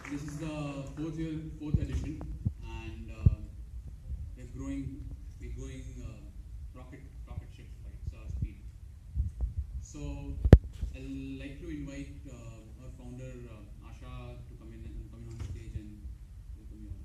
This is the fourth edition, and we're growing rocket ship like speed. So I'd like to invite our founder Asha to come in on the stage and welcome you all.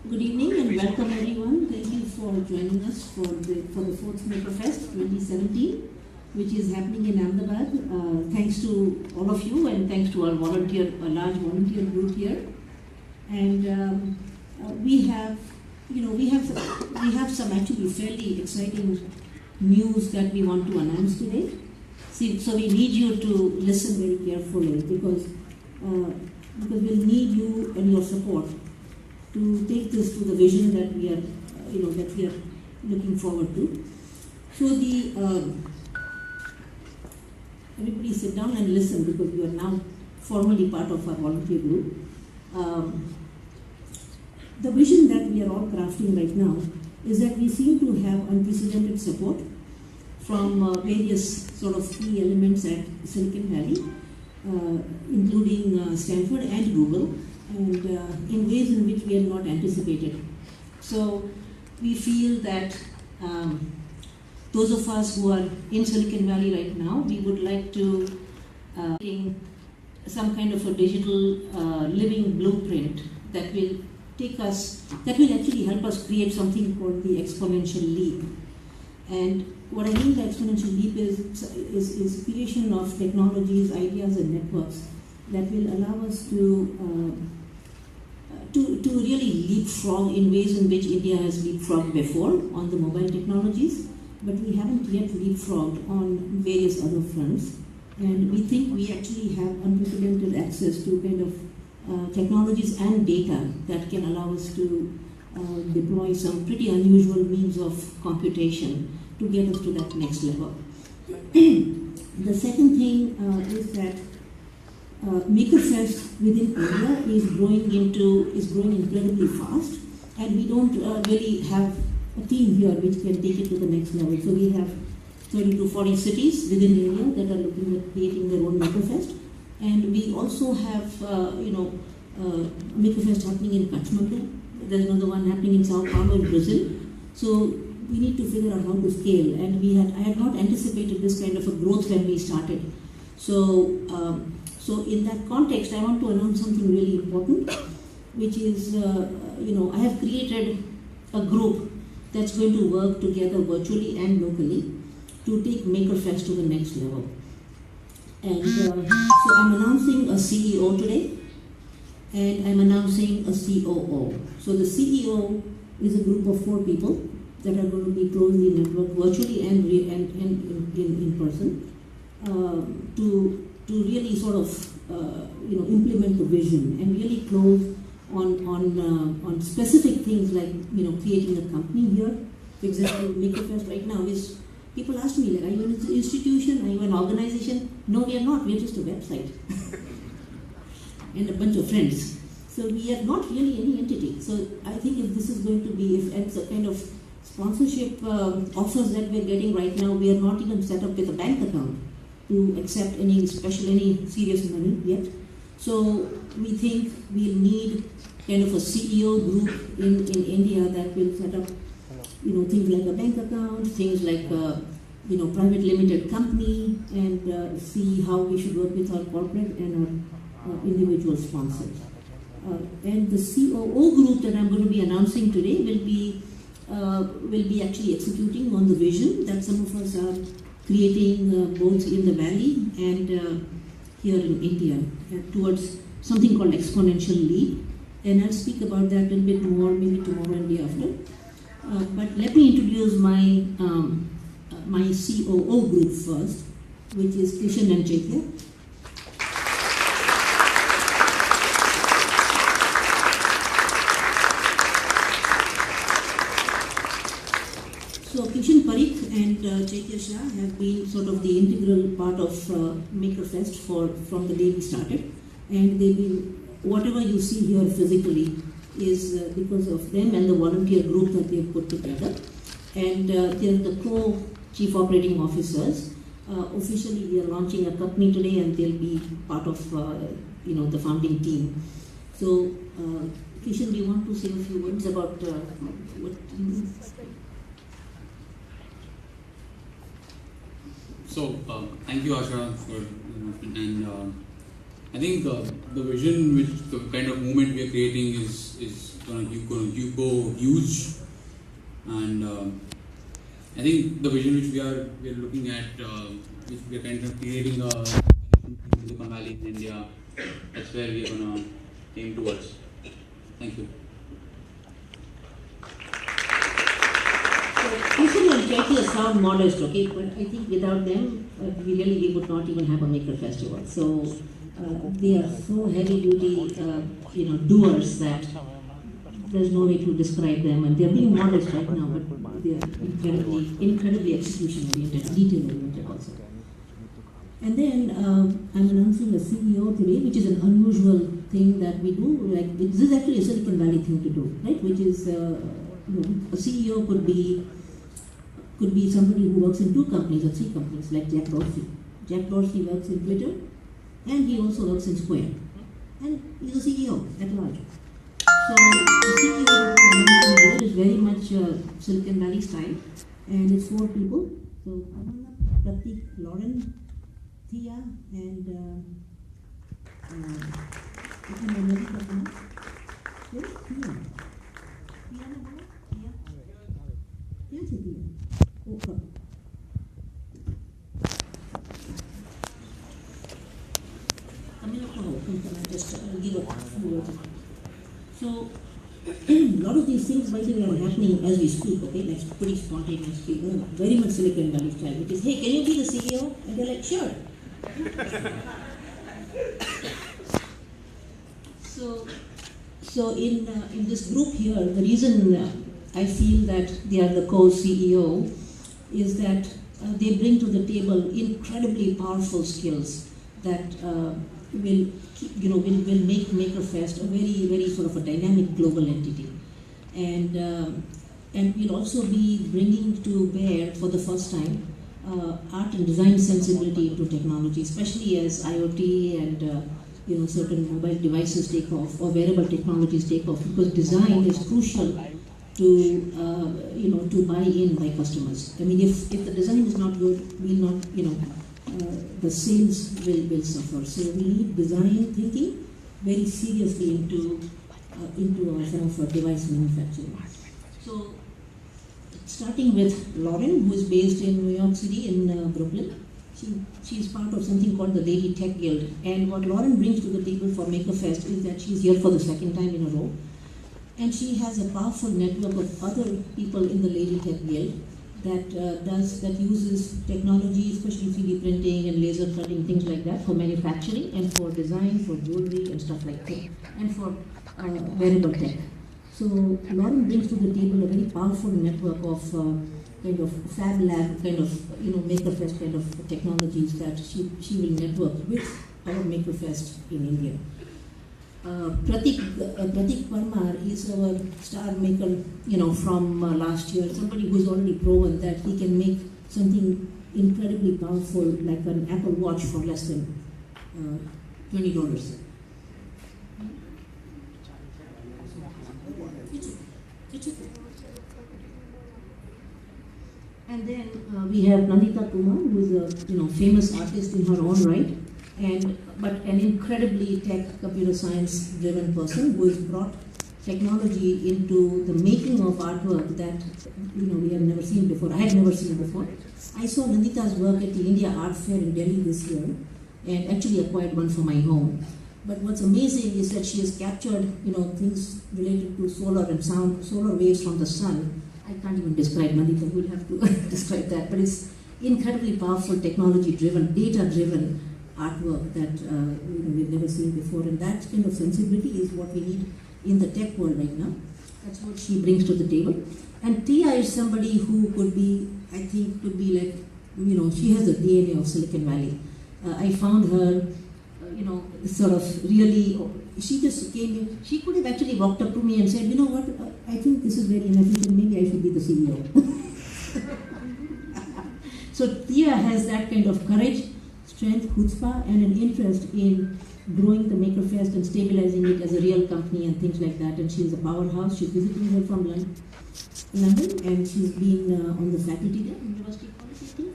Good evening and welcome everyone. Thank you for joining us for the fourth MakerFest 2017, which is happening in Ahmedabad. Thanks to all of you and thanks to our large volunteer group here. And we have some actually fairly exciting news that we want to announce today. So we need you to listen very carefully because we'll need you and your support to take this to the vision that we are looking forward to. So everybody sit down and listen because you are now formally part of our volunteer group. The vision that we are all crafting right now is that we seem to have unprecedented support from various sort of key elements at Silicon Valley, including Stanford and Google, and in ways in which we had not anticipated. So we feel that those of us who are in Silicon Valley right now, we would like to some kind of a digital living blueprint that will actually help us create something called the exponential leap. And what I mean by exponential leap is creation of technologies, ideas, and networks that will allow us to really leapfrog in ways in which India has leapfrogged before on the mobile technologies, but we haven't yet leapfrogged on various other fronts. And we think we actually have unprecedented access to kind of technologies and data that can allow us to deploy some pretty unusual means of computation to get us to that next level. The second thing is that MakerFest within India is growing incredibly fast, and we don't really have a team here which can take it to the next level. So we have 30 to 40 cities within India that are looking at creating their own MakerFest, and we also have MakerFest happening in Kathmandu. There's another one happening in Sao Paulo in Brazil. So we need to figure out how to scale, and I had not anticipated this kind of a growth when we started. So in that context, I want to announce something really important, which is, I have created a group that's going to work together virtually and locally to take MakerFest to the next level. And so I'm announcing a CEO today, and I'm announcing a COO. So the CEO is a group of 4 people that are going to be closely networked virtually and in person to really sort of implement the vision and really close on specific things like creating a company here. For example, MakerFest right now is, people ask me, like, are you an institution? Are you an organization? No, we are not. We are just a website and a bunch of friends. So we are not really any entity. So I think if this is going to be, if it's a kind of sponsorship offers that we're getting right now, we are not even set up with a bank account to accept any serious money yet. So we think we'll need kind of a CEO group in India that will set up, things like a bank account, things like private limited company, and see how we should work with our corporate and our individual sponsors. And the COO group that I'm going to be announcing today will be actually executing on the vision that some of us are creating both in the Valley and here in India towards something called exponential leap. And I'll speak about that a little bit more maybe tomorrow and the day after. But let me introduce my COO group first, which is Kishan and Chaitya. So Kishan Parikh and Chaitya Shah have been sort of the integral part of MakerFest from the day we started, and they've been, whatever you see here physically is because of them and the volunteer group that they've put together. And they're the co-chief operating officers. Officially, we are launching a company today, and they'll be part of the founding team. So, Kishan, do you want to say a few words about what you do? So, thank you, Asha, for and I think the vision, which the kind of movement we are creating is going to go huge, and I think the vision which we are looking at, which we are kind of creating a Silicon Valley in India. That's where we are going to aim towards. Thank you. Kishan and Chaitya sound modest, okay, but I think without them, we would not even have a Maker Festival. So they are so heavy duty, doers that there's no way to describe them, and they're being modest right now, but they are incredibly execution oriented, detail oriented also. And then I'm announcing a CEO today, which is an unusual thing that we do. Like, this is actually a Silicon Valley thing to do, right? Which is a CEO could be somebody who works in 2 companies or 3 companies, like Jack Dorsey. Jack Dorsey works in Twitter, and he also works in Square, and he's a CEO at large. So the CEO is very much Silicon Valley style, and it's 4 people. So Amanda, Pratik, Lauren, Thea, and so a lot of these things, by the way, are happening as we speak, okay? Like pretty spontaneously, very much Silicon Valley style, which is, hey, can you be the CEO? And they're like, sure. So in this group here, the reason I feel that they are the co-CEO is that they bring to the table incredibly powerful skills that will make MakerFest a very, very sort of a dynamic global entity, and we'll also be bringing to bear for the first time art and design sensibility into technology, especially as IoT and certain mobile devices take off or wearable technologies take off, because design is crucial to buy in by customers. I mean, if the design is not good, we'll not, the sales will suffer. So we need design thinking very seriously into some of our device manufacturing. So starting with Lauren, who is based in New York City in Brooklyn. She's part of something called the Lady Tech Guild, and what Lauren brings to the table for MakerFest is that she's here for the 2nd time in a row, and she has a powerful network of other people in the Lady Tech Guild that uses technology, especially 3D printing and laser cutting, things like that, for manufacturing and for design, for jewelry and stuff like that, and for wearable tech. So Lauren brings to the table a very powerful network of kind of Fab Lab, kind of MakerFest kind of technologies that she will network with our MakerFest in India. Pratik Parmar is our star maker, from last year. Somebody who's already proven that he can make something incredibly powerful, like an Apple Watch, for less than $20. And then we have Nandita Kumar, who is a famous artist in her own right, but an incredibly computer science driven person who has brought technology into the making of artwork that we have never seen before. I had never seen before. I saw Nandita's work at the India Art Fair in Delhi this year, and actually acquired one for my home. But what's amazing is that she has captured things related to solar and solar waves from the sun. I can't even describe, Nandita will have to describe that, but it's incredibly powerful, technology-driven, data-driven artwork that we've never seen before, and that kind of sensibility is what we need in the tech world right now. That's what she brings to the table. And Tia is somebody who could be, I think, could be like, she has the DNA of Silicon Valley. I found her, sort of really, she just came in. She could have actually walked up to me and said, you know what, I think this is very inefficient, maybe I should be the CEO. So Tia has that kind of courage, strength, chutzpah, and an interest in growing the MakerFest and stabilizing it as a real company and things like that. And she's a powerhouse. She's visiting her from London, and she's been on the faculty there, University College, I think.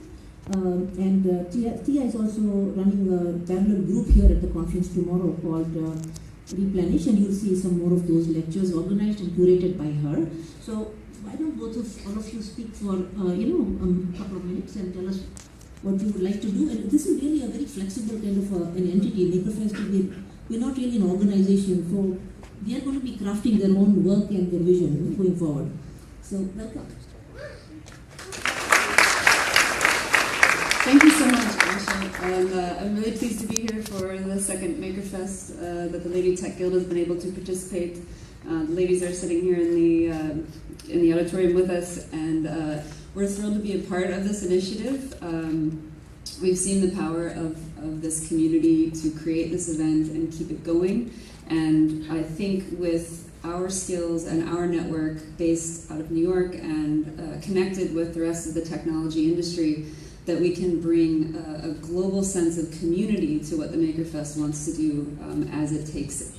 Tia is also running a parallel group here at the conference tomorrow called Replenish, and you'll see some more of those lectures organized and curated by her. So why don't all of you speak for a couple of minutes and tell us what you would like to do. And this is really a very flexible kind of an entity. MakerFest, we're not really an organization, so they are going to be crafting their own work and their vision going forward. So welcome. Thank you so much, Asha. And I'm really pleased to be here for the second MakerFest that the Lady Tech Guild has been able to participate. The ladies are sitting here in the auditorium with us, and we're thrilled to be a part of this initiative. We've seen the power of this community to create this event and keep it going. And I think with our skills and our network based out of New York and connected with the rest of the technology industry, that we can bring a global sense of community to what the MakerFest wants to do as it takes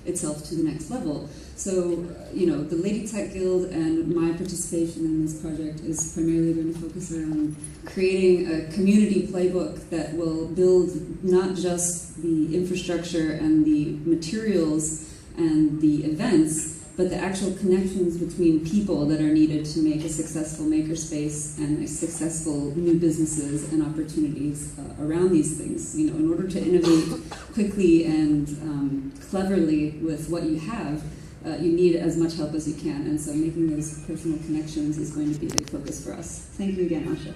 itself to the next level. So, the Lady Tech Guild and my participation in this project is primarily going to focus around creating a community playbook that will build not just the infrastructure and the materials and the events, but the actual connections between people that are needed to make a successful makerspace and a successful new businesses and opportunities around these things. In order to innovate quickly and cleverly with what you have, you need as much help as you can. And so making those personal connections is going to be a big focus for us. Thank you again, Asha.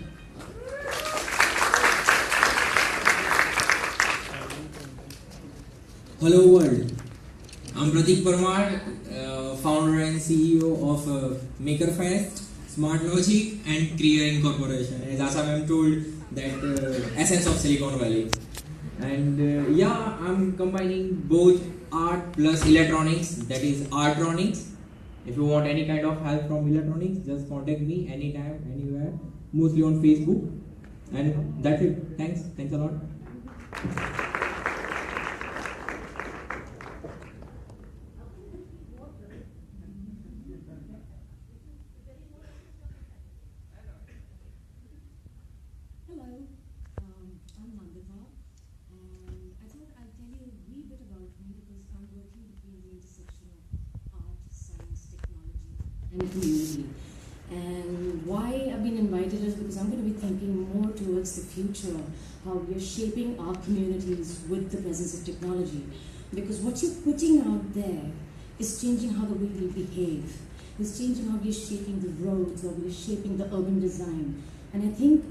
Hello world. I'm Pratik Parmar, founder and CEO of MakerFest, Smart Logic, and Kriya Incorporation. As Asha ma'am told, that essence of Silicon Valley. And I'm combining both art plus electronics, that is artronics. If you want any kind of help from electronics, just contact me anytime, anywhere, mostly on Facebook. And that's it. Thanks a lot. And community. And why I've been invited is because I'm going to be thinking more towards the future, how we are shaping our communities with the presence of technology. Because what you're putting out there is changing how the way we behave. It's changing how we're shaping the roads, or we're shaping the urban design. And I think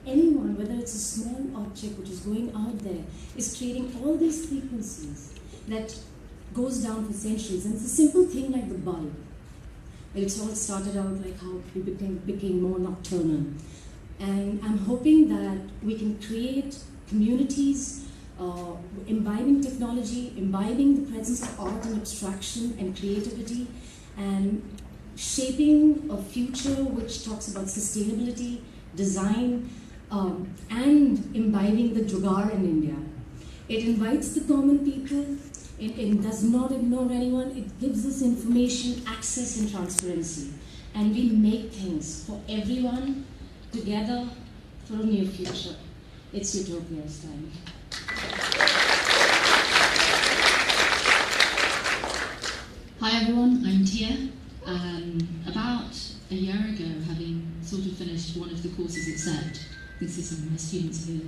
anyone, whether it's a small object which is going out there, is creating all these frequencies that goes down for centuries. And it's a simple thing like the bulb. It's all started out like how we became more nocturnal. And I'm hoping that we can create communities imbibing technology, imbibing the presence of art and abstraction and creativity, and shaping a future which talks about sustainability, design, and imbibing the jugaad in India. It invites the common people. It does not ignore anyone. It gives us information, access, and transparency. And we make things for everyone together for a new future. It's Utopia's time. Hi everyone, I'm Tia. About a year ago, having sort of finished one of the courses at SET, you can see some of my students here,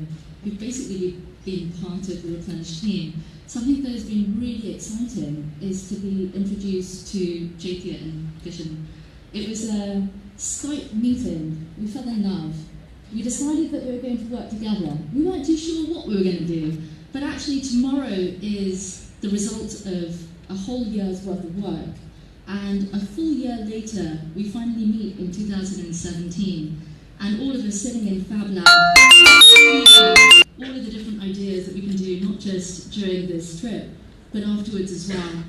who've basically been part of the Replenish team. Something that has been really exciting is to be introduced to Jatia and Vision. It was a Skype meeting. We fell in love. We decided that we were going to work together. We weren't too sure what we were going to do, but actually tomorrow is the result of a whole year's worth of work. And a full year later, we finally meet in 2017, and all of us sitting in Fab Lab, all of the different ideas that we can do, not just during this trip, but afterwards as well.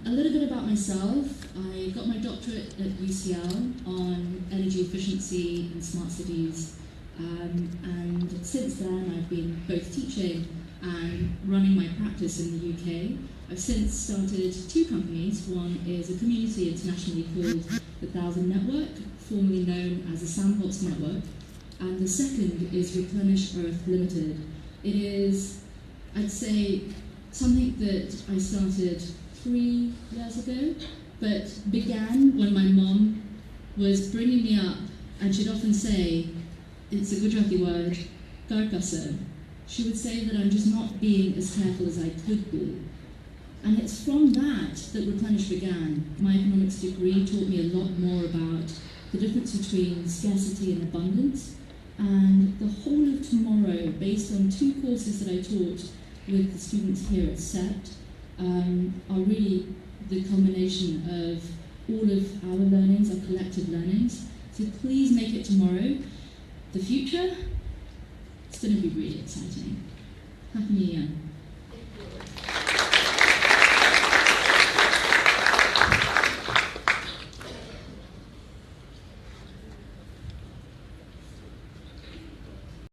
A little bit about myself. I got my doctorate at UCL on energy efficiency and smart cities, and since then I've been both teaching and running my practice in the UK. I've since started 2 companies. One is a community internationally called the 1000 Network, formerly known as the Sandbox Network, and the second is Replenish Earth Limited. It is, I'd say, something that I started 3 years ago, but began when my mom was bringing me up, and she'd often say, it's a Gujarati word, karkasa. She would say that I'm just not being as careful as I could be. And it's from that that Replenish began. My economics degree taught me a lot more about the difference between scarcity and abundance, and the whole of tomorrow, based on 2 courses that I taught with the students here at SEPT, are really the culmination of all of our learnings, our collective learnings. So please make it tomorrow. The future, it's going to be really exciting. Happy New Year.